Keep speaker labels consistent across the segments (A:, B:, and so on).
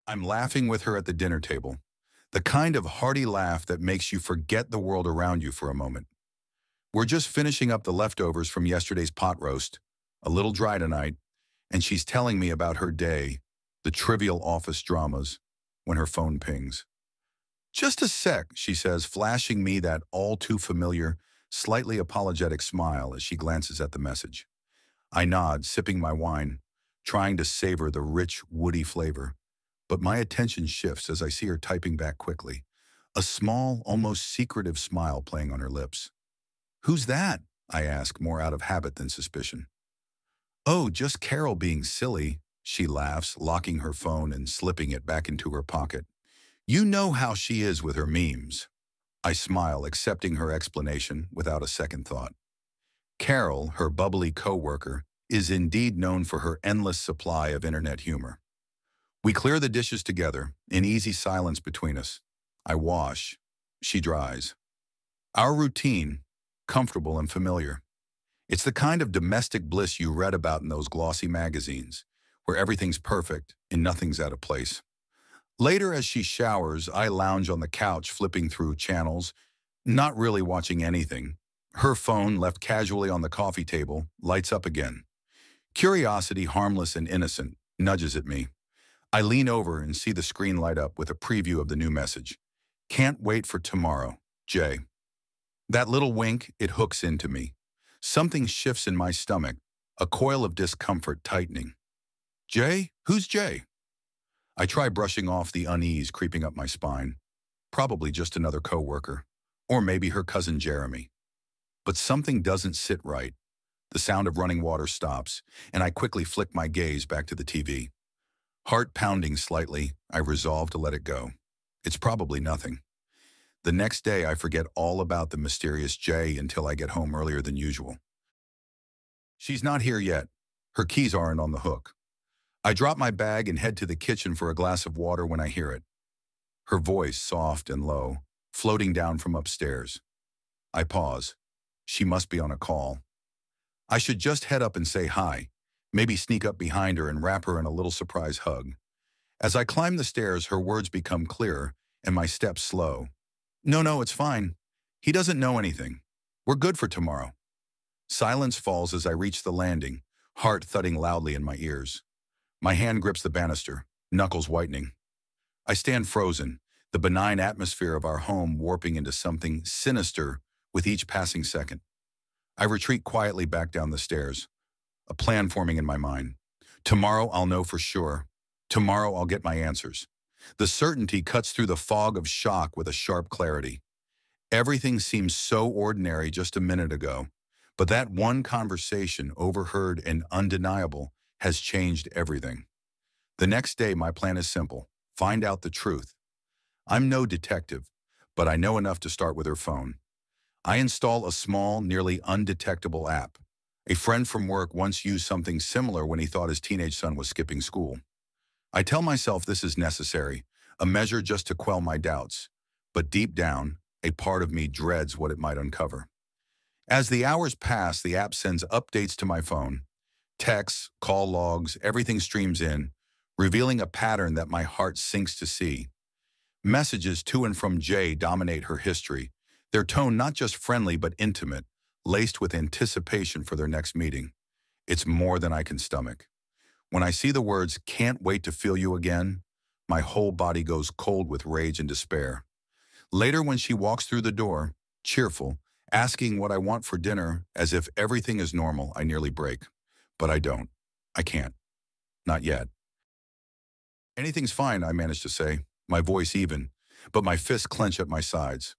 A: I'm laughing with her at the dinner table, the kind of hearty laugh that makes you forget the world around you for a moment. We're just finishing up the leftovers from yesterday's pot roast, a little dry tonight, and she's telling me about her day, the trivial office dramas, when her phone pings. Just a sec, she says, flashing me that all too familiar, slightly apologetic smile as she glances at the message. I nod, sipping my wine, trying to savor the rich, woody flavor. But my attention shifts as I see her typing back quickly, a small, almost secretive smile playing on her lips. "Who's that?" I ask, more out of habit than suspicion. "Oh, just Carol being silly," she laughs, locking her phone and slipping it back into her pocket. "You know how she is with her memes." I smile, accepting her explanation without a second thought. Carol, her bubbly coworker, is indeed known for her endless supply of internet humor. We clear the dishes together, in easy silence between us. I wash. She dries. Our routine, comfortable and familiar. It's the kind of domestic bliss you read about in those glossy magazines, where everything's perfect and nothing's out of place. Later, as she showers, I lounge on the couch flipping through channels, not really watching anything. Her phone, left casually on the coffee table, lights up again. Curiosity, harmless and innocent, nudges at me. I lean over and see the screen light up with a preview of the new message. "Can't wait for tomorrow, Jay." That little wink, it hooks into me. Something shifts in my stomach, a coil of discomfort tightening. "Jay? Who's Jay?" I try brushing off the unease creeping up my spine. Probably just another coworker, or maybe her cousin Jeremy. But something doesn't sit right. The sound of running water stops, and I quickly flick my gaze back to the TV. Heart pounding slightly, I resolve to let it go. It's probably nothing. The next day, I forget all about the mysterious Jay until I get home earlier than usual. She's not here yet. Her keys aren't on the hook. I drop my bag and head to the kitchen for a glass of water when I hear it. Her voice, soft and low, floating down from upstairs. I pause. She must be on a call. I should just head up and say hi, maybe sneak up behind her and wrap her in a little surprise hug. As I climb the stairs, her words become clearer and my steps slow. No, it's fine. He doesn't know anything. We're good for tomorrow." Silence falls as I reach the landing, heart thudding loudly in my ears. My hand grips the banister, knuckles whitening. I stand frozen, the benign atmosphere of our home warping into something sinister with each passing second. I retreat quietly back down the stairs, a plan forming in my mind. Tomorrow I'll know for sure. Tomorrow I'll get my answers. The certainty cuts through the fog of shock with a sharp clarity. Everything seems so ordinary just a minute ago, but that one conversation, overheard and undeniable, has changed everything. The next day, my plan is simple. Find out the truth. I'm no detective, but I know enough to start with her phone. I install a small, nearly undetectable app. A friend from work once used something similar when he thought his teenage son was skipping school. I tell myself this is necessary, a measure just to quell my doubts. But deep down, a part of me dreads what it might uncover. As the hours pass, the app sends updates to my phone. Texts, call logs, everything streams in, revealing a pattern that my heart sinks to see. Messages to and from Jay dominate her history, their tone not just friendly but intimate, laced with anticipation for their next meeting. It's more than I can stomach. When I see the words, "Can't wait to feel you again," my whole body goes cold with rage and despair. Later, when she walks through the door, cheerful, asking what I want for dinner as if everything is normal, I nearly break. But I don't. I can't. Not yet. "Anything's fine," I manage to say, my voice even, but my fists clench at my sides.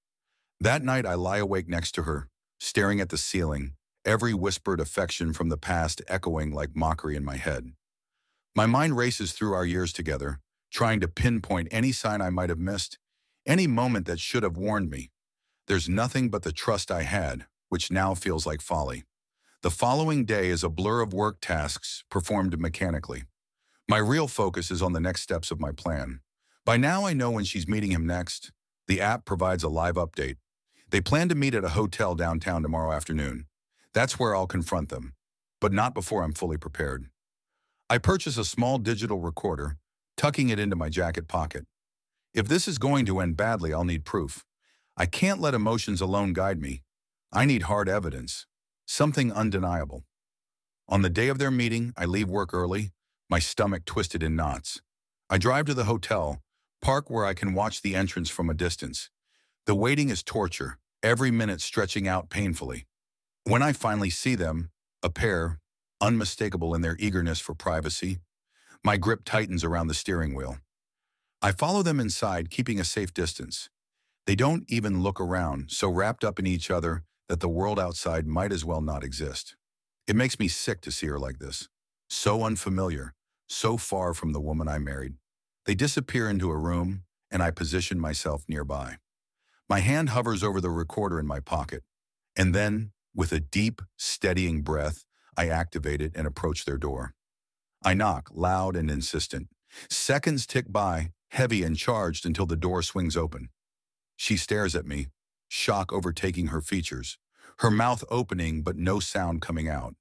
A: That night, I lie awake next to her, staring at the ceiling, every whispered affection from the past echoing like mockery in my head. My mind races through our years together, trying to pinpoint any sign I might have missed, any moment that should have warned me. There's nothing but the trust I had, which now feels like folly. The following day is a blur of work tasks performed mechanically. My real focus is on the next steps of my plan. By now I know when she's meeting him next. The app provides a live update. They plan to meet at a hotel downtown tomorrow afternoon. That's where I'll confront them, but not before I'm fully prepared. I purchase a small digital recorder, tucking it into my jacket pocket. If this is going to end badly, I'll need proof. I can't let emotions alone guide me. I need hard evidence, something undeniable. On the day of their meeting, I leave work early, my stomach twisted in knots. I drive to the hotel, park where I can watch the entrance from a distance. The waiting is torture, every minute stretching out painfully. When I finally see them, a pair, unmistakable in their eagerness for privacy, my grip tightens around the steering wheel. I follow them inside, keeping a safe distance. They don't even look around, so wrapped up in each other that the world outside might as well not exist. It makes me sick to see her like this. So unfamiliar, so far from the woman I married. They disappear into a room, and I position myself nearby. My hand hovers over the recorder in my pocket, and then, with a deep, steadying breath, I activate it and approach their door. I knock, loud and insistent. Seconds tick by, heavy and charged, until the door swings open. She stares at me, shock overtaking her features, her mouth opening but no sound coming out.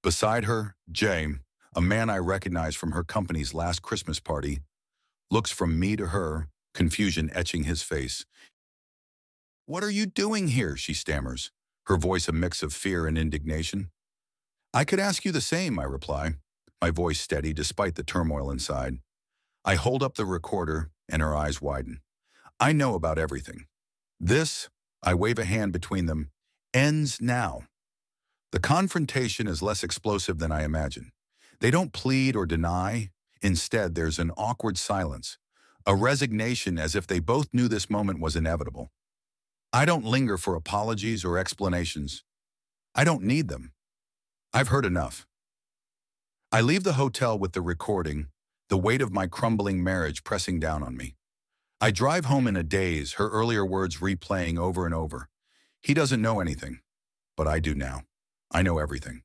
A: Beside her, Jay, a man I recognize from her company's last Christmas party, looks from me to her, confusion etching his face. "What are you doing here?" she stammers, her voice a mix of fear and indignation. "I could ask you the same," I reply, my voice steady despite the turmoil inside. I hold up the recorder, and her eyes widen. "I know about everything. This," I wave a hand between them, "ends now." The confrontation is less explosive than I imagine. They don't plead or deny. Instead, there's an awkward silence, a resignation as if they both knew this moment was inevitable. I don't linger for apologies or explanations. I don't need them. I've heard enough. I leave the hotel with the recording, the weight of my crumbling marriage pressing down on me. I drive home in a daze, her earlier words replaying over and over. He doesn't know anything, but I do now. I know everything.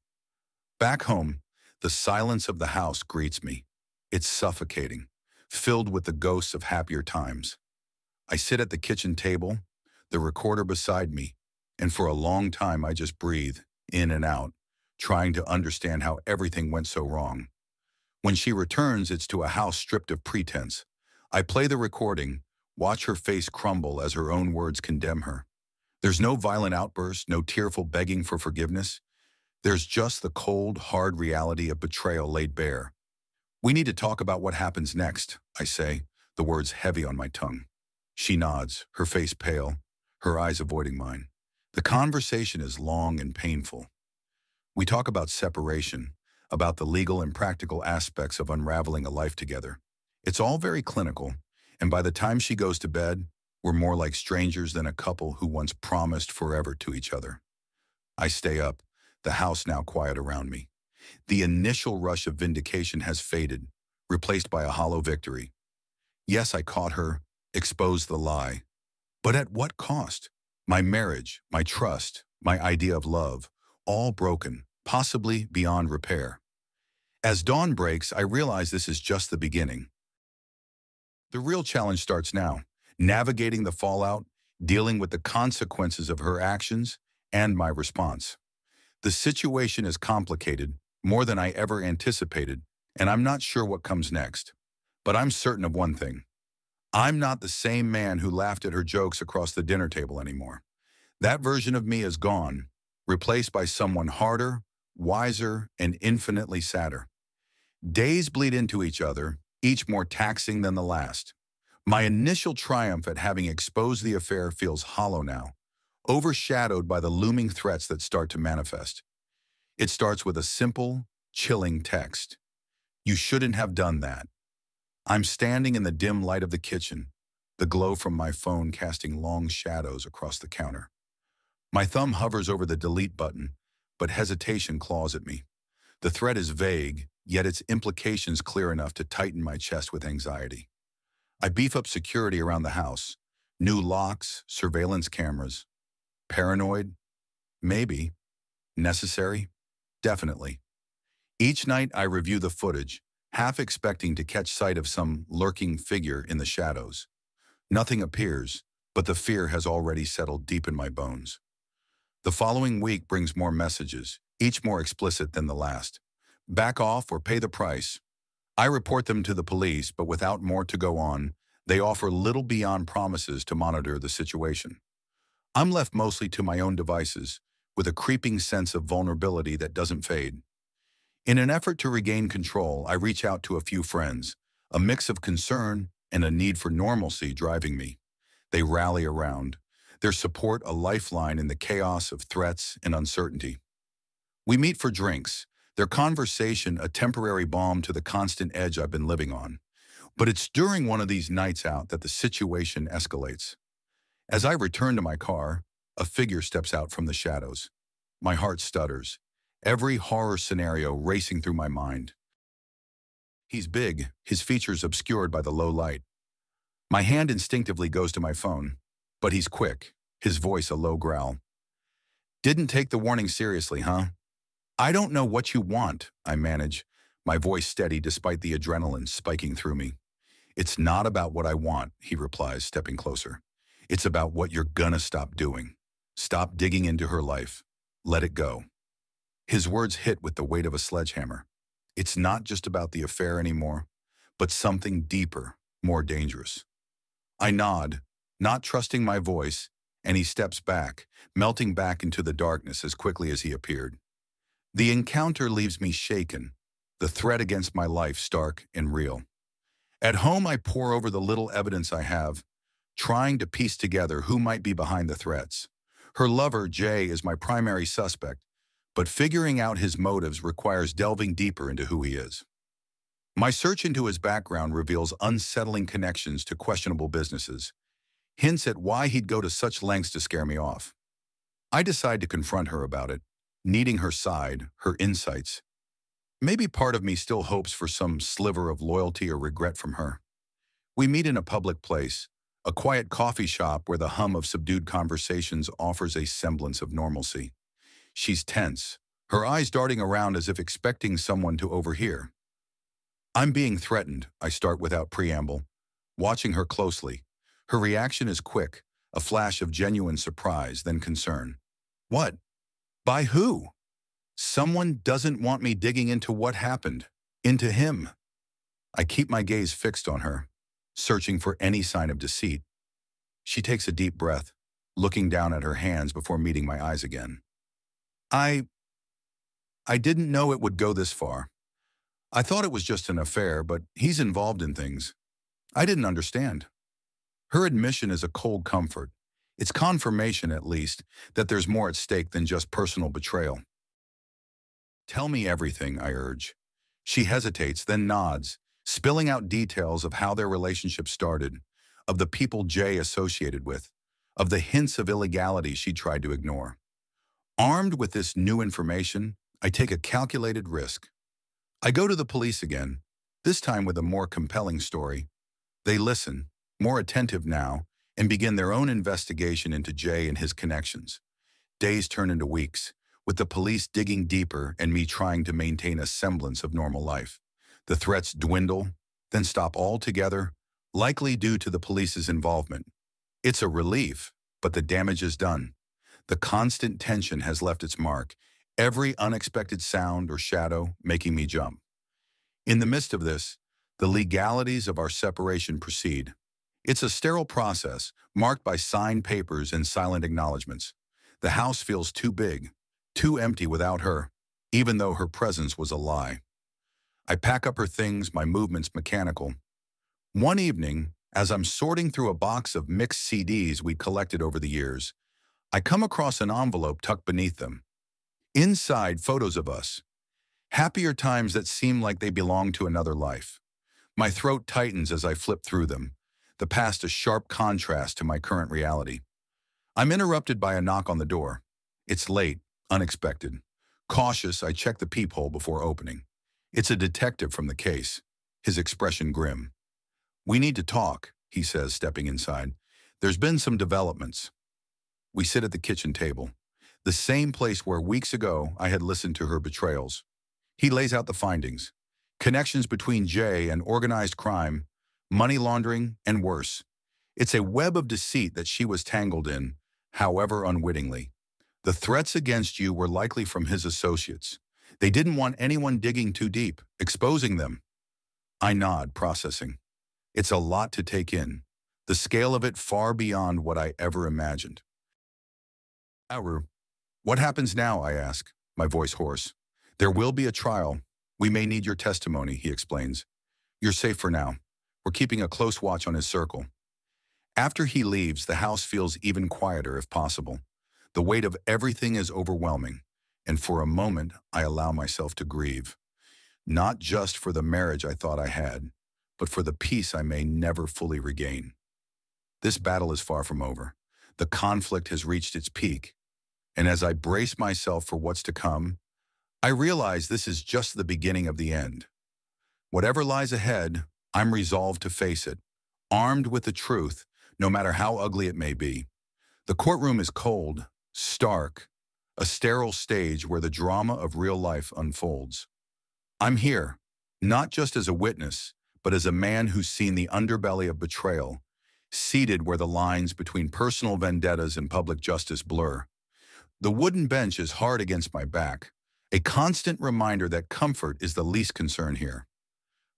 A: Back home, the silence of the house greets me. It's suffocating, filled with the ghosts of happier times. I sit at the kitchen table, the recorder beside me, and for a long time I just breathe, in and out, trying to understand how everything went so wrong. When she returns, it's to a house stripped of pretense. I play the recording, watch her face crumble as her own words condemn her. There's no violent outburst, no tearful begging for forgiveness. There's just the cold, hard reality of betrayal laid bare. "We need to talk about what happens next," I say, the words heavy on my tongue. She nods, her face pale, her eyes avoiding mine. The conversation is long and painful. We talk about separation, about the legal and practical aspects of unraveling a life together. It's all very clinical, and by the time she goes to bed, we're more like strangers than a couple who once promised forever to each other. I stay up, the house now quiet around me. The initial rush of vindication has faded, replaced by a hollow victory. Yes, I caught her, exposed the lie. But at what cost? My marriage, my trust, my idea of love, all broken, possibly beyond repair. As dawn breaks, I realize this is just the beginning. The real challenge starts now, navigating the fallout, dealing with the consequences of her actions, and my response. The situation is complicated, more than I ever anticipated, and I'm not sure what comes next. But I'm certain of one thing. I'm not the same man who laughed at her jokes across the dinner table anymore. That version of me is gone, replaced by someone harder, wiser, and infinitely sadder. Days bleed into each other, each more taxing than the last. My initial triumph at having exposed the affair feels hollow now, overshadowed by the looming threats that start to manifest. It starts with a simple, chilling text. "You shouldn't have done that." I'm standing in the dim light of the kitchen, the glow from my phone casting long shadows across the counter. My thumb hovers over the delete button, but hesitation claws at me. The threat is vague, yet its implications clear enough to tighten my chest with anxiety. I beef up security around the house. New locks, surveillance cameras. Paranoid? Maybe. Necessary? Definitely. Each night I review the footage, half expecting to catch sight of some lurking figure in the shadows. Nothing appears, but the fear has already settled deep in my bones. The following week brings more messages, each more explicit than the last. Back off or pay the price. I report them to the police, but without more to go on, they offer little beyond promises to monitor the situation. I'm left mostly to my own devices, with a creeping sense of vulnerability that doesn't fade. In an effort to regain control, I reach out to a few friends, a mix of concern and a need for normalcy driving me. They rally around, their support a lifeline in the chaos of threats and uncertainty. We meet for drinks, their conversation a temporary balm to the constant edge I've been living on. But it's during one of these nights out that the situation escalates. As I return to my car, a figure steps out from the shadows. My heart stutters, every horror scenario racing through my mind. He's big, his features obscured by the low light. My hand instinctively goes to my phone, but he's quick, his voice a low growl. "Didn't take the warning seriously, huh?" "I don't know what you want," I manage, my voice steady despite the adrenaline spiking through me. "It's not about what I want," he replies, stepping closer. "It's about what you're gonna stop doing. Stop digging into her life. Let it go." His words hit with the weight of a sledgehammer. It's not just about the affair anymore, but something deeper, more dangerous. I nod, not trusting my voice, and he steps back, melting back into the darkness as quickly as he appeared. The encounter leaves me shaken, the threat against my life stark and real. At home, I pore over the little evidence I have, trying to piece together who might be behind the threats. Her lover, Jay, is my primary suspect, but figuring out his motives requires delving deeper into who he is. My search into his background reveals unsettling connections to questionable businesses, hints at why he'd go to such lengths to scare me off. I decide to confront her about it, needing her side, her insights. Maybe part of me still hopes for some sliver of loyalty or regret from her. We meet in a public place, a quiet coffee shop where the hum of subdued conversations offers a semblance of normalcy. She's tense, her eyes darting around as if expecting someone to overhear. "I'm being threatened," I start without preamble, watching her closely. Her reaction is quick, a flash of genuine surprise, then concern. "What? By who?" "Someone doesn't want me digging into what happened. Into him." I keep my gaze fixed on her, searching for any sign of deceit. She takes a deep breath, looking down at her hands before meeting my eyes again. I didn't know it would go this far. I thought it was just an affair, but he's involved in things. I didn't understand." Her admission is a cold comfort. It's confirmation, at least, that there's more at stake than just personal betrayal. "Tell me everything," I urge. She hesitates, then nods, spilling out details of how their relationship started, of the people Jay associated with, of the hints of illegality she tried to ignore. Armed with this new information, I take a calculated risk. I go to the police again, this time with a more compelling story. They listen, more attentive now, and begin their own investigation into Jay and his connections. Days turn into weeks, with the police digging deeper and me trying to maintain a semblance of normal life. The threats dwindle, then stop altogether, likely due to the police's involvement. It's a relief, but the damage is done. The constant tension has left its mark, every unexpected sound or shadow making me jump. In the midst of this, the legalities of our separation proceed. It's a sterile process, marked by signed papers and silent acknowledgments. The house feels too big, too empty without her, even though her presence was a lie. I pack up her things, my movements mechanical. One evening, as I'm sorting through a box of mixed CDs we'd collected over the years, I come across an envelope tucked beneath them. Inside, photos of us. Happier times that seem like they belong to another life. My throat tightens as I flip through them, the past a sharp contrast to my current reality. I'm interrupted by a knock on the door. It's late, unexpected. Cautious, I check the peephole before opening. It's a detective from the case, his expression grim. "We need to talk," he says, stepping inside. "There's been some developments." We sit at the kitchen table, the same place where weeks ago I had listened to her betrayals. He lays out the findings. Connections between Jay and organized crime, money laundering, and worse. It's a web of deceit that she was tangled in, however unwittingly. The threats against you were likely from his associates. They didn't want anyone digging too deep, exposing them. I nod, processing. It's a lot to take in. The scale of it far beyond what I ever imagined. Aru, what happens now, I ask, my voice hoarse. There will be a trial. We may need your testimony, he explains. You're safe for now. We're keeping a close watch on his circle. After he leaves, the house feels even quieter if possible. The weight of everything is overwhelming, and for a moment, I allow myself to grieve. Not just for the marriage I thought I had, but for the peace I may never fully regain. This battle is far from over. The conflict has reached its peak, and as I brace myself for what's to come, I realize this is just the beginning of the end. Whatever lies ahead, I'm resolved to face it, armed with the truth, no matter how ugly it may be. The courtroom is cold, stark, a sterile stage where the drama of real life unfolds. I'm here, not just as a witness, but as a man who's seen the underbelly of betrayal, seated where the lines between personal vendettas and public justice blur. The wooden bench is hard against my back, a constant reminder that comfort is the least concern here.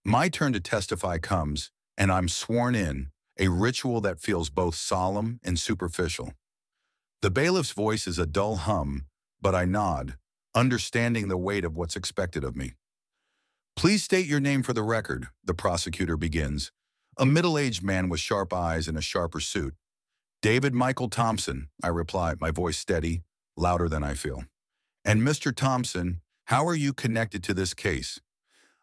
A: My turn to testify comes, and I'm sworn in, a ritual that feels both solemn and superficial. The bailiff's voice is a dull hum, but I nod, understanding the weight of what's expected of me. Please state your name for the record, the prosecutor begins, a middle-aged man with sharp eyes and a sharper suit. David Michael Thompson, I reply, my voice steady, louder than I feel. And Mr. Thompson, how are you connected to this case?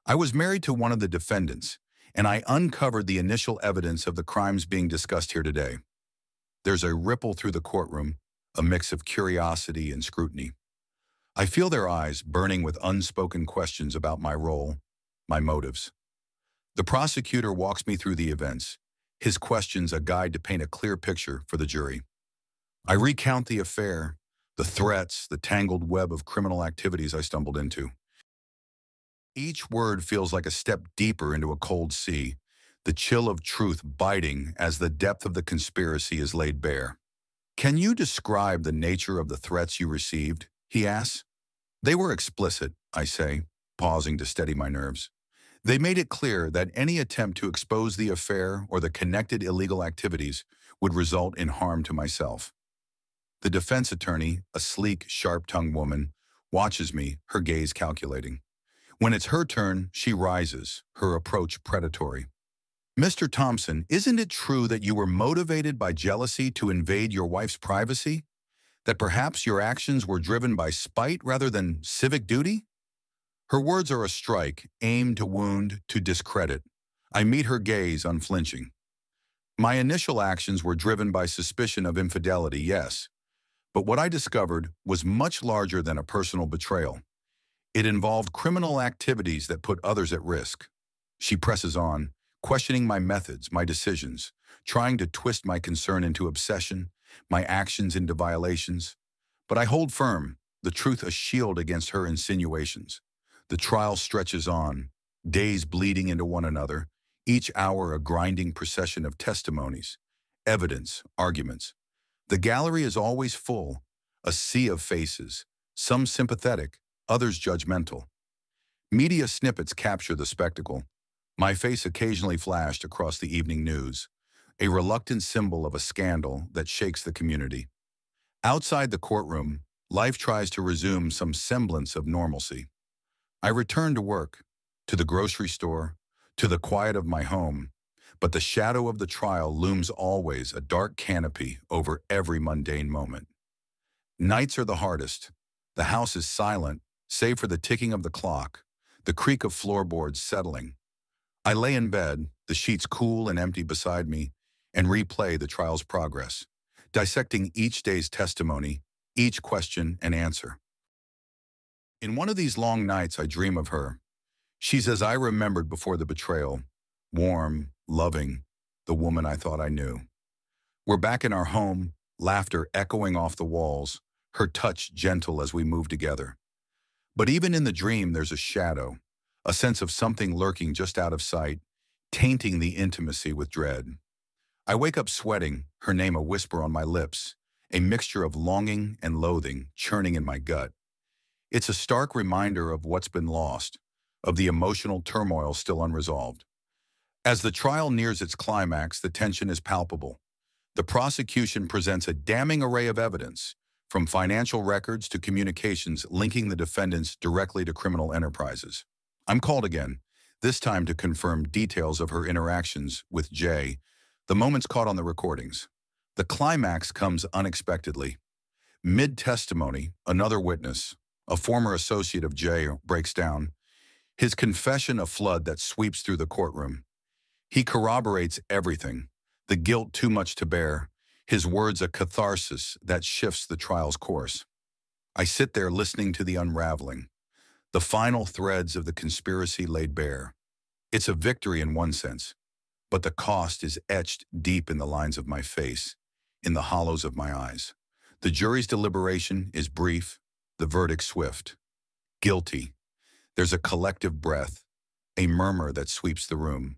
A: I was married to one of the defendants, and I uncovered the initial evidence of the crimes being discussed here today. There's a ripple through the courtroom, a mix of curiosity and scrutiny. I feel their eyes burning with unspoken questions about my role, my motives. The prosecutor walks me through the events, his questions a guide to paint a clear picture for the jury. I recount the affair, the threats, the tangled web of criminal activities I stumbled into. Each word feels like a step deeper into a cold sea, the chill of truth biting as the depth of the conspiracy is laid bare. Can you describe the nature of the threats you received? He asks. They were explicit, I say, pausing to steady my nerves. They made it clear that any attempt to expose the affair or the connected illegal activities would result in harm to myself. The defense attorney, a sleek, sharp-tongued woman, watches me, her gaze calculating. When it's her turn, she rises, her approach predatory. Mr. Thompson, isn't it true that you were motivated by jealousy to invade your wife's privacy? That perhaps your actions were driven by spite rather than civic duty? Her words are a strike, aimed to wound, to discredit. I meet her gaze unflinching. My initial actions were driven by suspicion of infidelity, yes. But what I discovered was much larger than a personal betrayal. It involved criminal activities that put others at risk. She presses on, questioning my methods, my decisions, trying to twist my concern into obsession, my actions into violations. But I hold firm, the truth a shield against her insinuations. The trial stretches on, days bleeding into one another, each hour a grinding procession of testimonies, evidence, arguments. The gallery is always full, a sea of faces, some sympathetic, others judgmental. Media snippets capture the spectacle. My face occasionally flashed across the evening news, a reluctant symbol of a scandal that shakes the community. Outside the courtroom, life tries to resume some semblance of normalcy. I return to work, to the grocery store, to the quiet of my home, but the shadow of the trial looms always, a dark canopy over every mundane moment. Nights are the hardest. The house is silent, save for the ticking of the clock, the creak of floorboards settling. I lay in bed, the sheets cool and empty beside me, and replay the trial's progress, dissecting each day's testimony, each question and answer. In one of these long nights, I dream of her. She's as I remembered before the betrayal, warm, loving, the woman I thought I knew. We're back in our home, laughter echoing off the walls, her touch gentle as we move together. But even in the dream, there's a shadow, a sense of something lurking just out of sight, tainting the intimacy with dread. I wake up sweating, her name a whisper on my lips, a mixture of longing and loathing churning in my gut. It's a stark reminder of what's been lost, of the emotional turmoil still unresolved. As the trial nears its climax, the tension is palpable. The prosecution presents a damning array of evidence, from financial records to communications linking the defendants directly to criminal enterprises. I'm called again, this time to confirm details of her interactions with Jay, the moments caught on the recordings. The climax comes unexpectedly. Mid-testimony, another witness, a former associate of Jay, breaks down, his confession a flood that sweeps through the courtroom. He corroborates everything, the guilt too much to bear, his words a catharsis that shifts the trial's course. I sit there listening to the unraveling, the final threads of the conspiracy laid bare. It's a victory in one sense, but the cost is etched deep in the lines of my face, in the hollows of my eyes. The jury's deliberation is brief, the verdict swift. Guilty. There's a collective breath, a murmur that sweeps the room.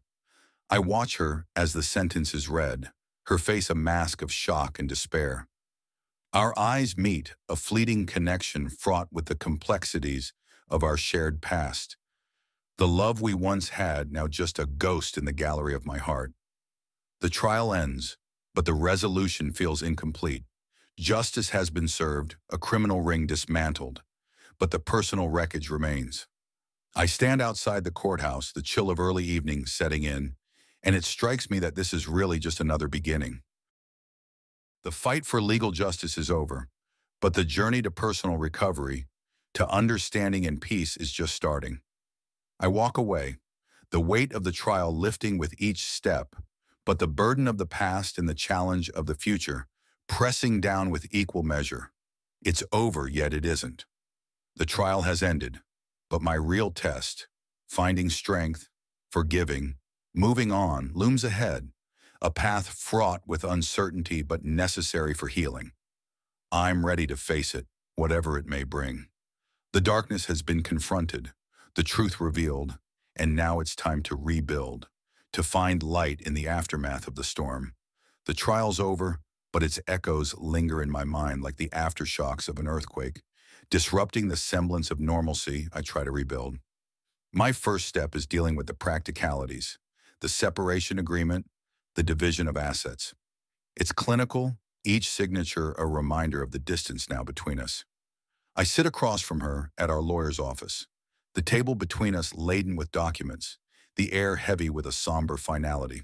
A: I watch her as the sentence is read, her face a mask of shock and despair. Our eyes meet, a fleeting connection fraught with the complexities of our shared past. The love we once had, now just a ghost in the gallery of my heart. The trial ends, but the resolution feels incomplete. Justice has been served, a criminal ring dismantled, but the personal wreckage remains. I stand outside the courthouse, the chill of early evening setting in, and it strikes me that this is really just another beginning. The fight for legal justice is over, but the journey to personal recovery, to understanding and peace is just starting. I walk away, the weight of the trial lifting with each step, but the burden of the past and the challenge of the future pressing down with equal measure. It's over, yet it isn't. The trial has ended, but my real test, finding strength, forgiving, moving on, looms ahead, a path fraught with uncertainty but necessary for healing. I'm ready to face it, whatever it may bring. The darkness has been confronted, the truth revealed, and now it's time to rebuild, to find light in the aftermath of the storm. The trial's over, but its echoes linger in my mind like the aftershocks of an earthquake, disrupting the semblance of normalcy I try to rebuild. My first step is dealing with the practicalities, the separation agreement, the division of assets. It's clinical, each signature a reminder of the distance now between us. I sit across from her at our lawyer's office, the table between us laden with documents, the air heavy with a somber finality.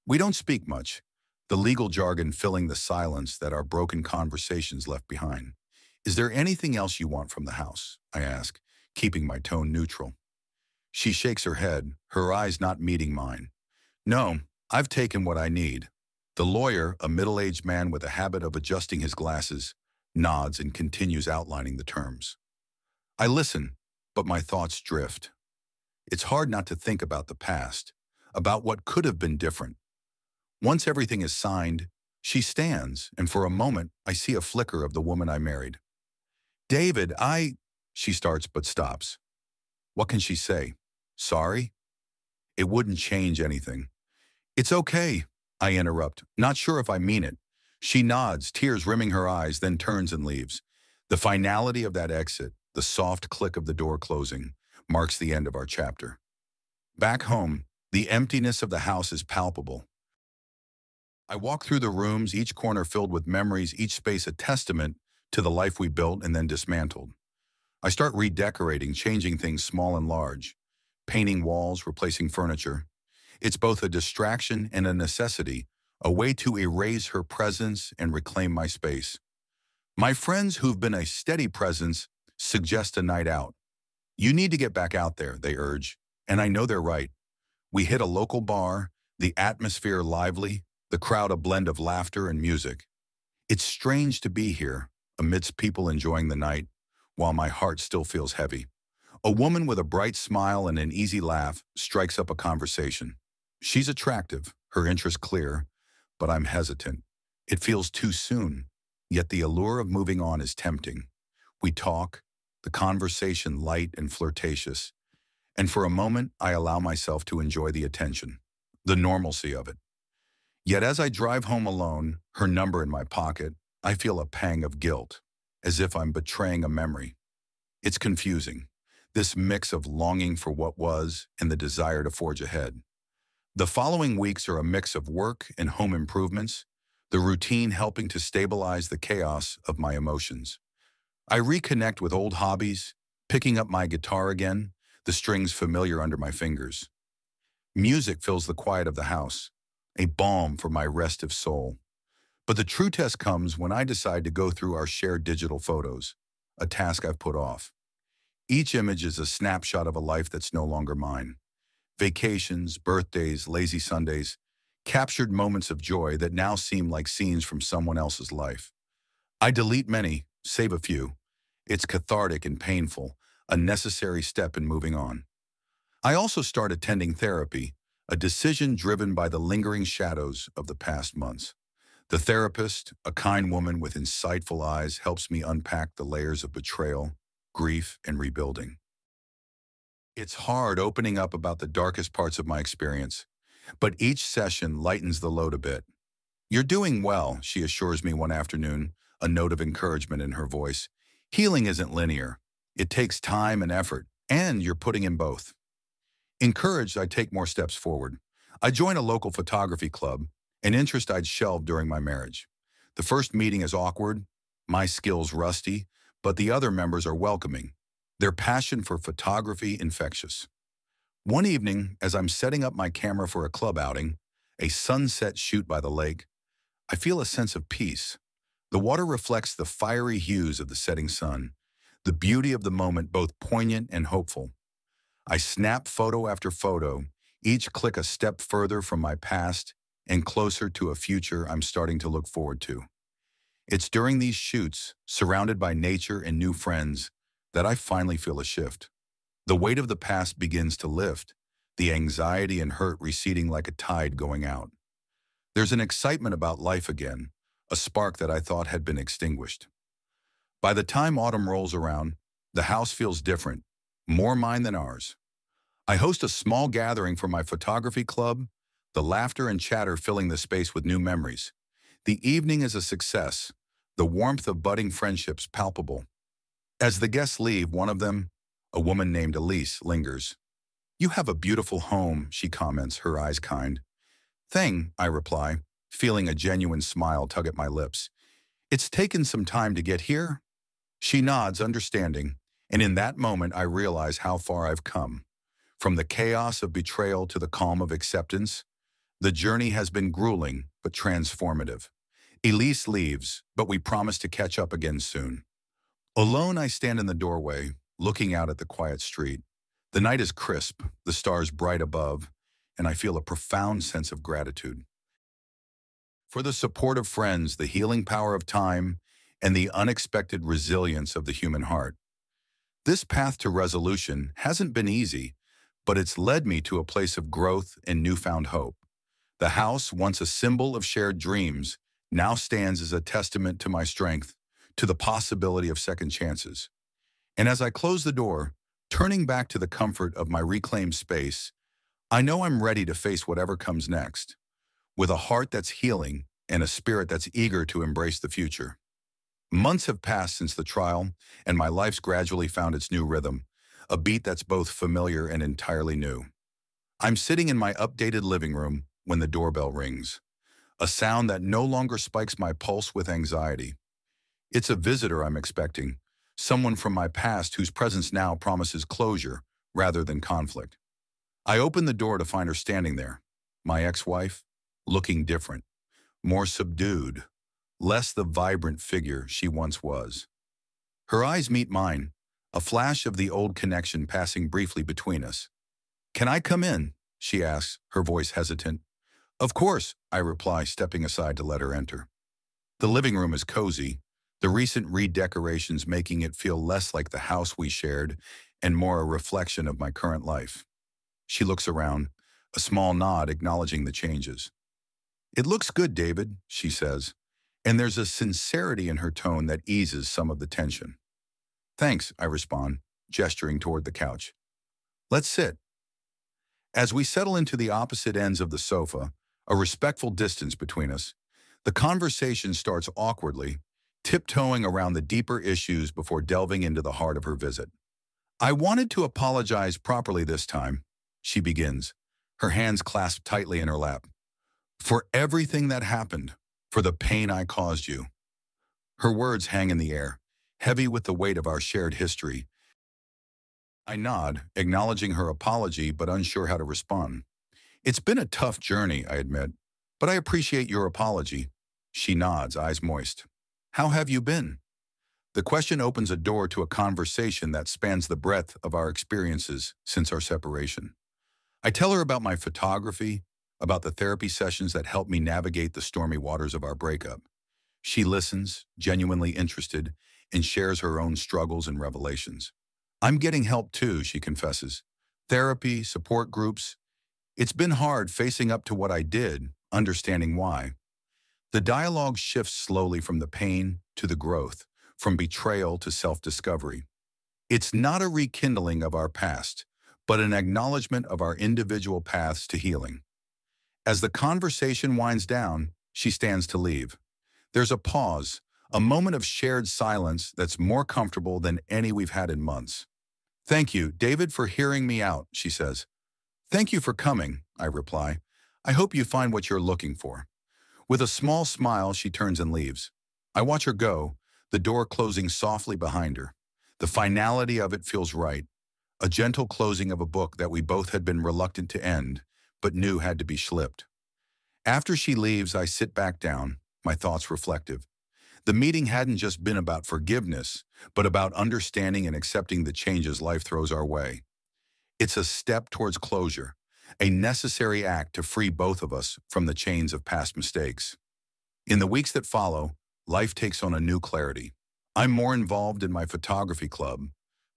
A: We don't speak much, the legal jargon filling the silence that our broken conversations left behind. Is there anything else you want from the house? I ask, keeping my tone neutral. She shakes her head, her eyes not meeting mine. No, I've taken what I need. The lawyer, a middle-aged man with a habit of adjusting his glasses, nods and continues outlining the terms. I listen, but my thoughts drift. It's hard not to think about the past, about what could have been different. Once everything is signed, she stands, and for a moment, I see a flicker of the woman I married. David, she starts but stops. What can she say? Sorry? It wouldn't change anything. It's okay, I interrupt, not sure if I mean it. She nods, tears rimming her eyes, then turns and leaves. The finality of that exit, the soft click of the door closing, marks the end of our chapter. Back home, the emptiness of the house is palpable. I walk through the rooms, each corner filled with memories, each space a testament to the life we built and then dismantled. I start redecorating, changing things small and large, painting walls, replacing furniture. It's both a distraction and a necessity, a way to erase her presence and reclaim my space. My friends who've been a steady presence suggest a night out. You need to get back out there, they urge, and I know they're right. We hit a local bar, the atmosphere lively, the crowd a blend of laughter and music. It's strange to be here, amidst people enjoying the night, while my heart still feels heavy. A woman with a bright smile and an easy laugh strikes up a conversation. She's attractive, her interest clear, but I'm hesitant. It feels too soon, yet the allure of moving on is tempting. We talk, the conversation light and flirtatious, and for a moment I allow myself to enjoy the attention, the normalcy of it. Yet as I drive home alone, her number in my pocket, I feel a pang of guilt, as if I'm betraying a memory. It's confusing, this mix of longing for what was and the desire to forge ahead. The following weeks are a mix of work and home improvements, the routine helping to stabilize the chaos of my emotions. I reconnect with old hobbies, picking up my guitar again, the strings familiar under my fingers. Music fills the quiet of the house, a balm for my restive soul. But the true test comes when I decide to go through our shared digital photos, a task I've put off. Each image is a snapshot of a life that's no longer mine. Vacations, birthdays, lazy Sundays, captured moments of joy that now seem like scenes from someone else's life. I delete many, save a few. It's cathartic and painful, a necessary step in moving on. I also start attending therapy, a decision driven by the lingering shadows of the past months. The therapist, a kind woman with insightful eyes, helps me unpack the layers of betrayal, grief, and rebuilding. It's hard opening up about the darkest parts of my experience, but each session lightens the load a bit. "You're doing well," she assures me one afternoon, a note of encouragement in her voice. "Healing isn't linear. It takes time and effort, and you're putting in both." Encouraged, I take more steps forward. I join a local photography club, an interest I'd shelved during my marriage. The first meeting is awkward, my skills rusty, but the other members are welcoming, their passion for photography infectious. One evening, as I'm setting up my camera for a club outing, a sunset shoot by the lake, I feel a sense of peace. The water reflects the fiery hues of the setting sun, the beauty of the moment both poignant and hopeful. I snap photo after photo, each click a step further from my past and closer to a future I'm starting to look forward to. It's during these shoots, surrounded by nature and new friends, that I finally feel a shift. The weight of the past begins to lift, the anxiety and hurt receding like a tide going out. There's an excitement about life again, a spark that I thought had been extinguished. By the time autumn rolls around, the house feels different, more mine than ours. I host a small gathering for my photography club, the laughter and chatter filling the space with new memories. The evening is a success, the warmth of budding friendships palpable. As the guests leave, one of them, a woman named Elise, lingers. "You have a beautiful home," she comments, her eyes kind. I reply, feeling a genuine smile tug at my lips. "It's taken some time to get here." She nods, understanding, and in that moment I realize how far I've come. From the chaos of betrayal to the calm of acceptance, the journey has been grueling but transformative. Elise leaves, but we promise to catch up again soon. Alone, I stand in the doorway, looking out at the quiet street. The night is crisp, the stars bright above, and I feel a profound sense of gratitude. For the support of friends, the healing power of time, and the unexpected resilience of the human heart. This path to resolution hasn't been easy, but it's led me to a place of growth and newfound hope. The house, once a symbol of shared dreams, now stands as a testament to my strength, to the possibility of second chances. And as I close the door, turning back to the comfort of my reclaimed space, I know I'm ready to face whatever comes next, with a heart that's healing and a spirit that's eager to embrace the future. Months have passed since the trial, and my life's gradually found its new rhythm, a beat that's both familiar and entirely new. I'm sitting in my updated living room when the doorbell rings, a sound that no longer spikes my pulse with anxiety. It's a visitor I'm expecting, someone from my past whose presence now promises closure rather than conflict. I open the door to find her standing there, my ex-wife, looking different, more subdued, less the vibrant figure she once was. Her eyes meet mine, a flash of the old connection passing briefly between us. "Can I come in?" she asks, her voice hesitant. "Of course," I reply, stepping aside to let her enter. The living room is cozy, the recent redecorations making it feel less like the house we shared and more a reflection of my current life. She looks around, a small nod acknowledging the changes. "It looks good, David," she says, and there's a sincerity in her tone that eases some of the tension. "Thanks," I respond, gesturing toward the couch. "Let's sit." As we settle into the opposite ends of the sofa, a respectful distance between us, the conversation starts awkwardly, tiptoeing around the deeper issues before delving into the heart of her visit. "I wanted to apologize properly this time," she begins, her hands clasped tightly in her lap. For everything that happened, for the pain I caused you. Her words hang in the air, heavy with the weight of our shared history. I nod, acknowledging her apology but unsure how to respond. It's been a tough journey, I admit, but I appreciate your apology. She nods, eyes moist. How have you been? The question opens a door to a conversation that spans the breadth of our experiences since our separation. I tell her about my photography, about the therapy sessions that helped me navigate the stormy waters of our breakup. She listens, genuinely interested, and shares her own struggles and revelations. I'm getting help too, she confesses. Therapy, support groups. It's been hard facing up to what I did, understanding why. The dialogue shifts slowly from the pain to the growth, from betrayal to self-discovery. It's not a rekindling of our past, but an acknowledgement of our individual paths to healing. As the conversation winds down, she stands to leave. There's a pause, a moment of shared silence that's more comfortable than any we've had in months. Thank you, David, for hearing me out, she says. Thank you for coming, I reply. I hope you find what you're looking for. With a small smile, she turns and leaves. I watch her go, the door closing softly behind her. The finality of it feels right, a gentle closing of a book that we both had been reluctant to end, but knew had to be slipped. After she leaves, I sit back down, my thoughts reflective. The meeting hadn't just been about forgiveness, but about understanding and accepting the changes life throws our way. It's a step towards closure, a necessary act to free both of us from the chains of past mistakes. In the weeks that follow, life takes on a new clarity. I'm more involved in my photography club,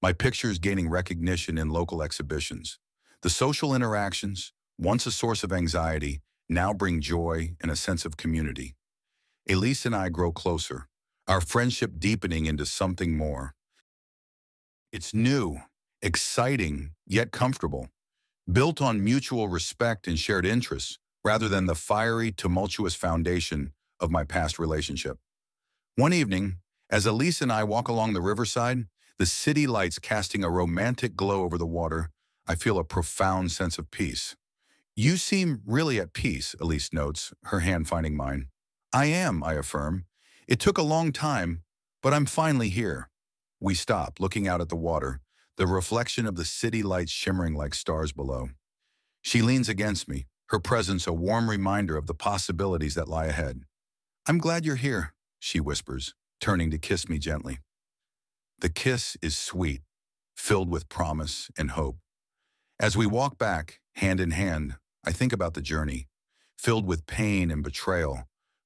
A: my pictures gaining recognition in local exhibitions. The social interactions, once a source of anxiety, now bring joy and a sense of community. Elise and I grow closer, our friendship deepening into something more. It's new, exciting, yet comfortable, built on mutual respect and shared interests, rather than the fiery, tumultuous foundation of my past relationship. One evening, as Elise and I walk along the riverside, the city lights casting a romantic glow over the water, I feel a profound sense of peace. You seem really at peace, Elise notes, her hand finding mine. I am, I affirm. It took a long time, but I'm finally here. We stop, looking out at the water, the reflection of the city lights shimmering like stars below. She leans against me, her presence a warm reminder of the possibilities that lie ahead. I'm glad you're here, she whispers, turning to kiss me gently. The kiss is sweet, filled with promise and hope. As we walk back, hand in hand, I think about the journey, filled with pain and betrayal,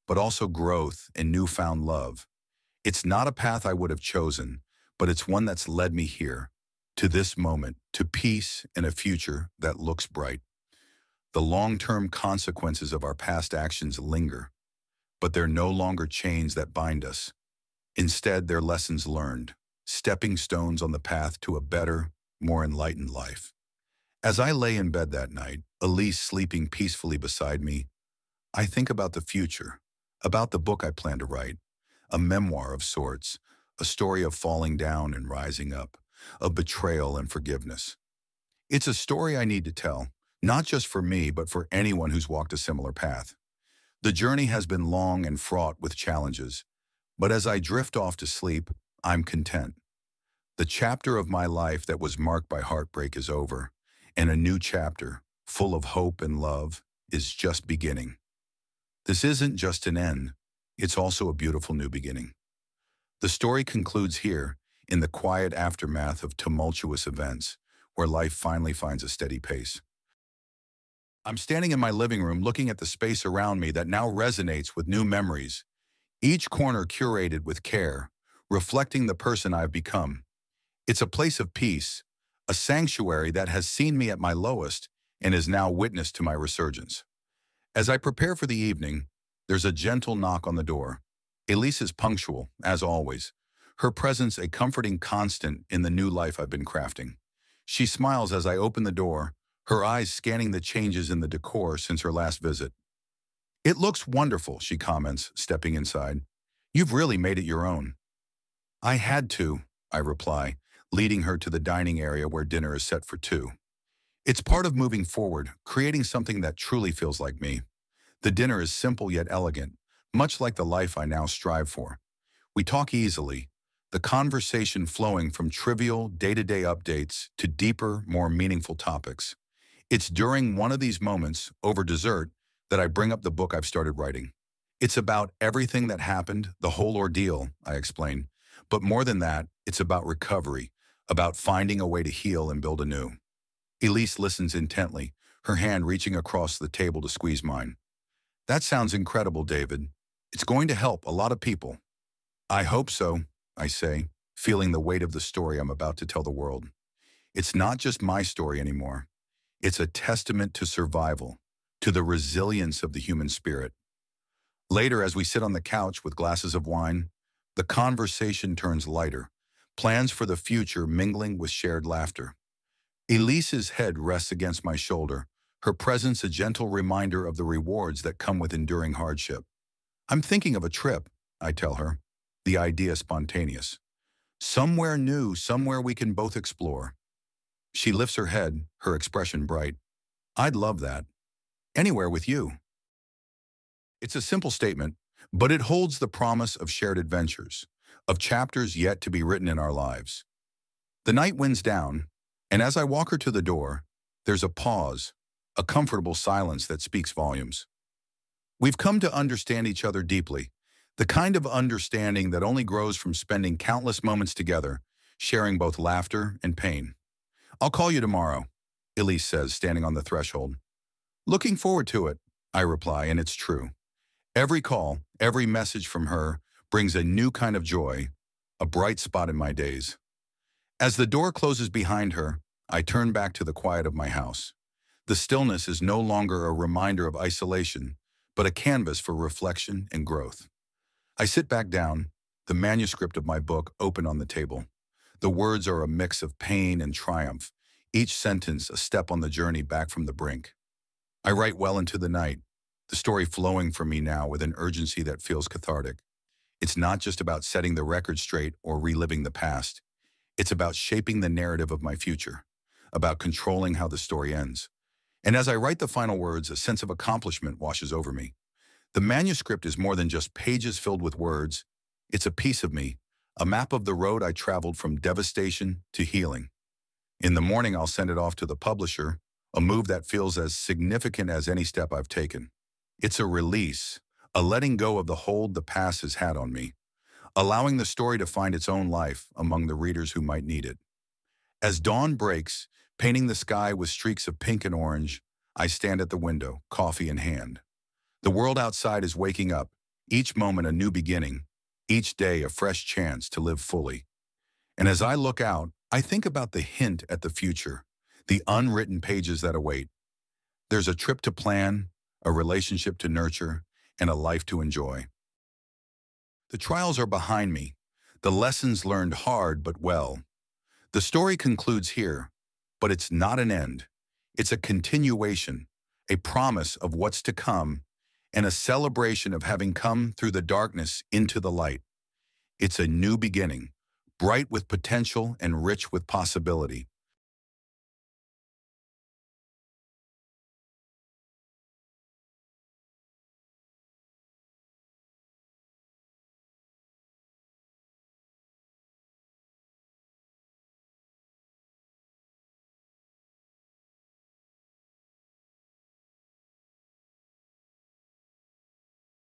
A: but also growth and newfound love. It's not a path I would have chosen, but it's one that's led me here, to this moment, to peace and a future that looks bright. The long-term consequences of our past actions linger, but they're no longer chains that bind us. Instead, they're lessons learned, stepping stones on the path to a better, more enlightened life. As I lay in bed that night, Elise sleeping peacefully beside me, I think about the future, about the book I plan to write, a memoir of sorts, a story of falling down and rising up, of betrayal and forgiveness. It's a story I need to tell, not just for me, but for anyone who's walked a similar path. The journey has been long and fraught with challenges, but as I drift off to sleep, I'm content. The chapter of my life that was marked by heartbreak is over, and a new chapter, full of hope and love, is just beginning. This isn't just an end, it's also a beautiful new beginning. The story concludes here, in the quiet aftermath of tumultuous events, where life finally finds a steady pace. I'm standing in my living room looking at the space around me that now resonates with new memories, each corner curated with care, reflecting the person I've become. It's a place of peace, a sanctuary that has seen me at my lowest and is now witness to my resurgence. As I prepare for the evening, there's a gentle knock on the door. Elise is punctual, as always, her presence a comforting constant in the new life I've been crafting. She smiles as I open the door, her eyes scanning the changes in the decor since her last visit. It looks wonderful, she comments, stepping inside. You've really made it your own. I had to, I reply, leading her to the dining area where dinner is set for two. It's part of moving forward, creating something that truly feels like me. The dinner is simple yet elegant, much like the life I now strive for. We talk easily, the conversation flowing from trivial, day-to-day updates to deeper, more meaningful topics. It's during one of these moments, over dessert, that I bring up the book I've started writing. It's about everything that happened, the whole ordeal, I explain. But more than that, it's about recovery, about finding a way to heal and build anew. Elise listens intently, her hand reaching across the table to squeeze mine. That sounds incredible, David. It's going to help a lot of people. I hope so, I say, feeling the weight of the story I'm about to tell the world. It's not just my story anymore. It's a testament to survival, to the resilience of the human spirit. Later, as we sit on the couch with glasses of wine, the conversation turns lighter, plans for the future mingling with shared laughter. Elise's head rests against my shoulder, her presence a gentle reminder of the rewards that come with enduring hardship. I'm thinking of a trip, I tell her, the idea spontaneous. Somewhere new, somewhere we can both explore. She lifts her head, her expression bright. I'd love that. Anywhere with you. It's a simple statement, but it holds the promise of shared adventures, of chapters yet to be written in our lives. The night winds down, and as I walk her to the door, there's a pause, a comfortable silence that speaks volumes. We've come to understand each other deeply, the kind of understanding that only grows from spending countless moments together, sharing both laughter and pain. I'll call you tomorrow, Elise says, standing on the threshold. Looking forward to it, I reply, and it's true. Every call, every message from her brings a new kind of joy, a bright spot in my days. As the door closes behind her, I turn back to the quiet of my house. The stillness is no longer a reminder of isolation, but a canvas for reflection and growth. I sit back down, the manuscript of my book open on the table. The words are a mix of pain and triumph, each sentence a step on the journey back from the brink. I write well into the night, the story flowing from me now with an urgency that feels cathartic. It's not just about setting the record straight or reliving the past. It's about shaping the narrative of my future, about controlling how the story ends. And as I write the final words, a sense of accomplishment washes over me. The manuscript is more than just pages filled with words. It's a piece of me, a map of the road I traveled from devastation to healing. In the morning, I'll send it off to the publisher, a move that feels as significant as any step I've taken. It's a release, a letting go of the hold the past has had on me, allowing the story to find its own life among the readers who might need it. As dawn breaks, painting the sky with streaks of pink and orange, I stand at the window, coffee in hand. The world outside is waking up, each moment a new beginning, each day a fresh chance to live fully. And as I look out, I think about the hint at the future, the unwritten pages that await. There's a trip to plan, a relationship to nurture, and a life to enjoy. The trials are behind me, the lessons learned hard but well. The story concludes here, but it's not an end. It's a continuation, a promise of what's to come, and a celebration of having come through the darkness into the light. It's a new beginning, bright with potential and rich with possibility.